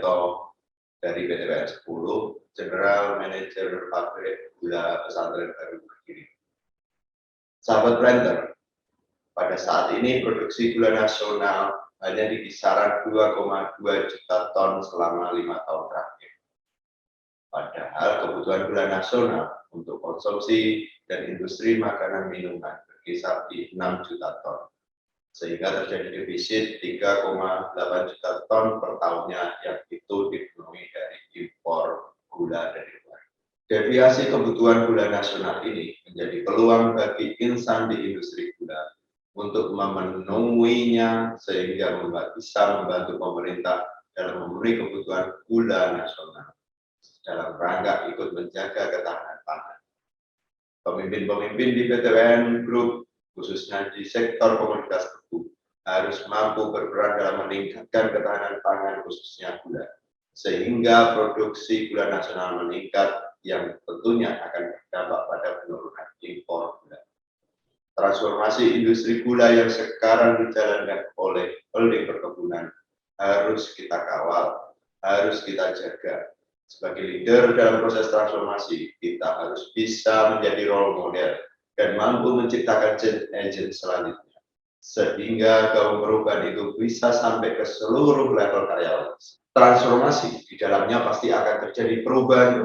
Sugiarto dari PTPN 10, General Manager Pabrik Gula Pesantren Baru Berdiri. Sahabat Blender, pada saat ini produksi gula nasional hanya di kisaran 2,2 juta ton selama 5 tahun terakhir. Padahal kebutuhan gula nasional untuk konsumsi dan industri makanan minuman berkisar di 6 juta ton. Sehingga terjadi defisit 3,8 juta ton per tahunnya yang itu dipenuhi dari impor gula dari luar. Deviasi kebutuhan gula nasional ini menjadi peluang bagi insan di industri gula untuk memenuhinya sehingga bisa membantu pemerintah dalam memenuhi kebutuhan gula nasional dalam rangka ikut menjaga ketahanan pangan. Pemimpin-pemimpin di PTPN Group khususnya di sektor komoditas tebu harus mampu berperan dalam meningkatkan ketahanan pangan khususnya gula sehingga produksi gula nasional meningkat yang tentunya akan berdampak pada penurunan impor gula. Transformasi industri gula yang sekarang dijalankan oleh holding perkebunan harus kita kawal, harus kita jaga. Sebagai leader dalam proses transformasi, kita harus bisa menjadi role model dan mampu menciptakan change agent selanjutnya. Sehingga gaung perubahan itu bisa sampai ke seluruh level karyawan. Transformasi di dalamnya pasti akan terjadi perubahan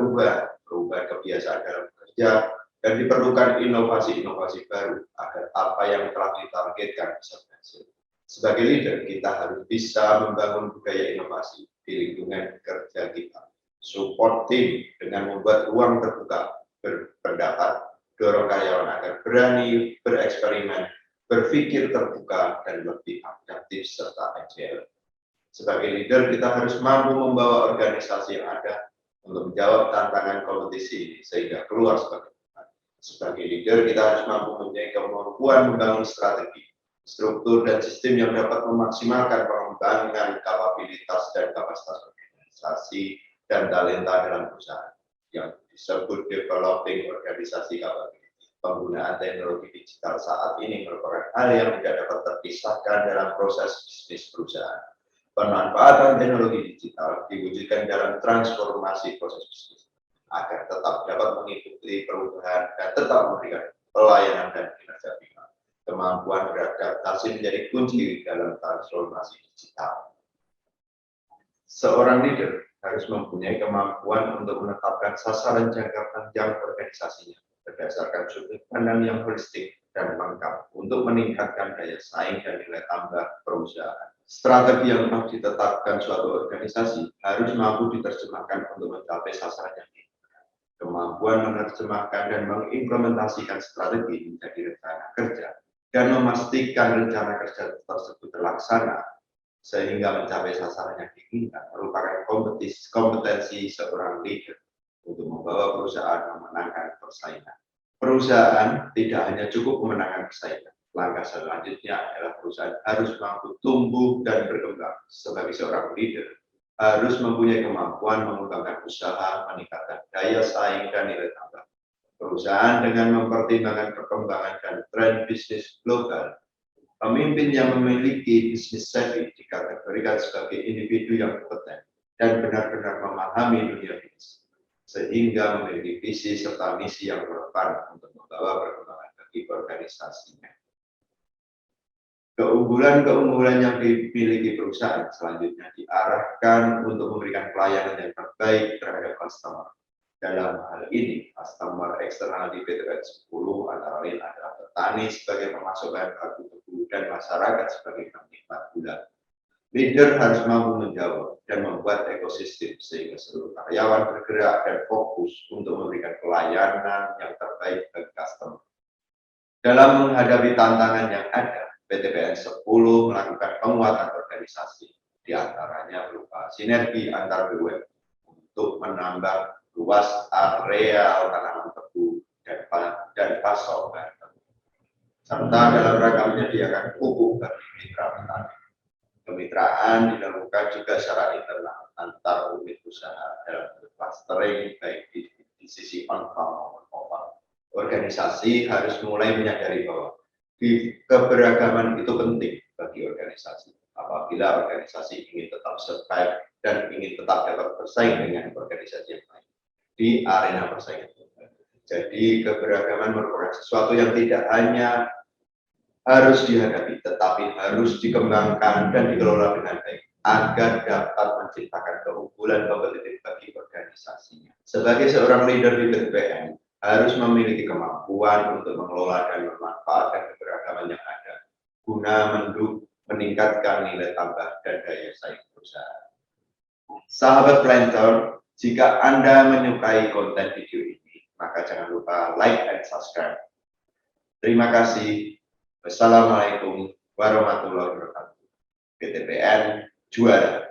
kebiasaan dalam bekerja, dan diperlukan inovasi-inovasi baru agar apa yang telah ditargetkan bisa berhasil. Sebagai leader, kita harus bisa membangun budaya inovasi di lingkungan kerja kita. Support tim dengan membuat ruang terbuka berpendapat, dorong karyawan agar berani bereksperimen, berpikir terbuka, dan lebih adaptif serta agile. Sebagai leader, kita harus mampu membawa organisasi yang ada untuk menjawab tantangan kompetisi ini sehingga keluar sebagai leader, kita harus mampu mempunyai kemampuan membangun strategi, struktur, dan sistem yang dapat memaksimalkan pengembangan kapabilitas dan kapasitas organisasi dan talenta dalam perusahaan yang disebut developing organisasi capability. Penggunaan teknologi digital saat ini merupakan hal yang tidak dapat terpisahkan dalam proses bisnis perusahaan. Pemanfaatan teknologi digital diwujudkan dalam transformasi proses bisnis agar tetap dapat mengikuti perubahan dan tetap memberikan pelayanan dan kinerja prima. Kemampuan beradaptasi menjadi kunci dalam transformasi digital. Seorang leader harus mempunyai kemampuan untuk menetapkan sasaran jangka panjang organisasinya berdasarkan sudut pandang yang holistik dan lengkap untuk meningkatkan daya saing dan nilai tambah perusahaan. Strategi yang telah ditetapkan suatu organisasi harus mampu diterjemahkan untuk mencapai sasaran yang kemampuan menerjemahkan dan mengimplementasikan strategi menjadi rencana kerja dan memastikan rencana kerja tersebut terlaksana sehingga mencapai sasaran yang diinginkan merupakan kompetensi seorang leader untuk membawa perusahaan memenangkan persaingan. Perusahaan tidak hanya cukup memenangkan persaingan. Langkah selanjutnya adalah perusahaan harus mampu tumbuh dan berkembang. Sebagai seorang leader, harus mempunyai kemampuan mengembangkan usaha, meningkatkan daya saing dan nilai tambah. Perusahaan dengan mempertimbangkan perkembangan dan tren bisnis global. Pemimpin yang memiliki bisnis savvy dikategorikan sebagai individu yang kompeten dan benar-benar memahami dunia bisnis, sehingga memiliki visi serta misi yang relevan untuk membawa perkembangan bagi organisasinya. Keunggulan-keunggulan yang dimiliki perusahaan selanjutnya diarahkan untuk memberikan pelayanan yang terbaik terhadap customer. Dalam hal ini, customer eksternal di PTPN 10 antara lain adalah petani sebagai pemasok bahan baku tebu dan masyarakat sebagai penikmat gula. Leader harus mampu menjawab dan membuat ekosistem sehingga seluruh karyawan bergerak dan fokus untuk memberikan pelayanan yang terbaik bagi customer. Dalam menghadapi tantangan yang ada, PTPN 10 melakukan penguatan organisasi, diantaranya berupa sinergi antar BUMN untuk menambah luas area tanaman tebu dan pasok bahan tebu, serta dalam rangka menyediakan pupuk bagi mitra petani. Kemitraan dilakukan juga secara internal antar unit usaha dalam clustering baik di sisi on-farm maupun off-farm. Organisasi harus mulai menyadari bahwa keberagaman itu penting bagi organisasi. Apabila organisasi ingin tetap survive dan ingin tetap dapat bersaing dengan organisasi yang lain di arena persaingan. Jadi keberagaman merupakan sesuatu yang tidak hanya harus dihadapi, tetapi harus dikembangkan dan dikelola dengan baik agar dapat menciptakan keunggulan kompetitif bagi organisasinya. Sebagai seorang leader di PTPN, harus memiliki kemampuan untuk mengelola dan memanfaatkan keberagaman yang ada guna meningkatkan nilai tambah dan daya saing perusahaan. Sahabat Planter, jika Anda menyukai konten video ini, maka jangan lupa like and subscribe. Terima kasih. Wassalamualaikum warahmatullahi wabarakatuh. PTPN juara.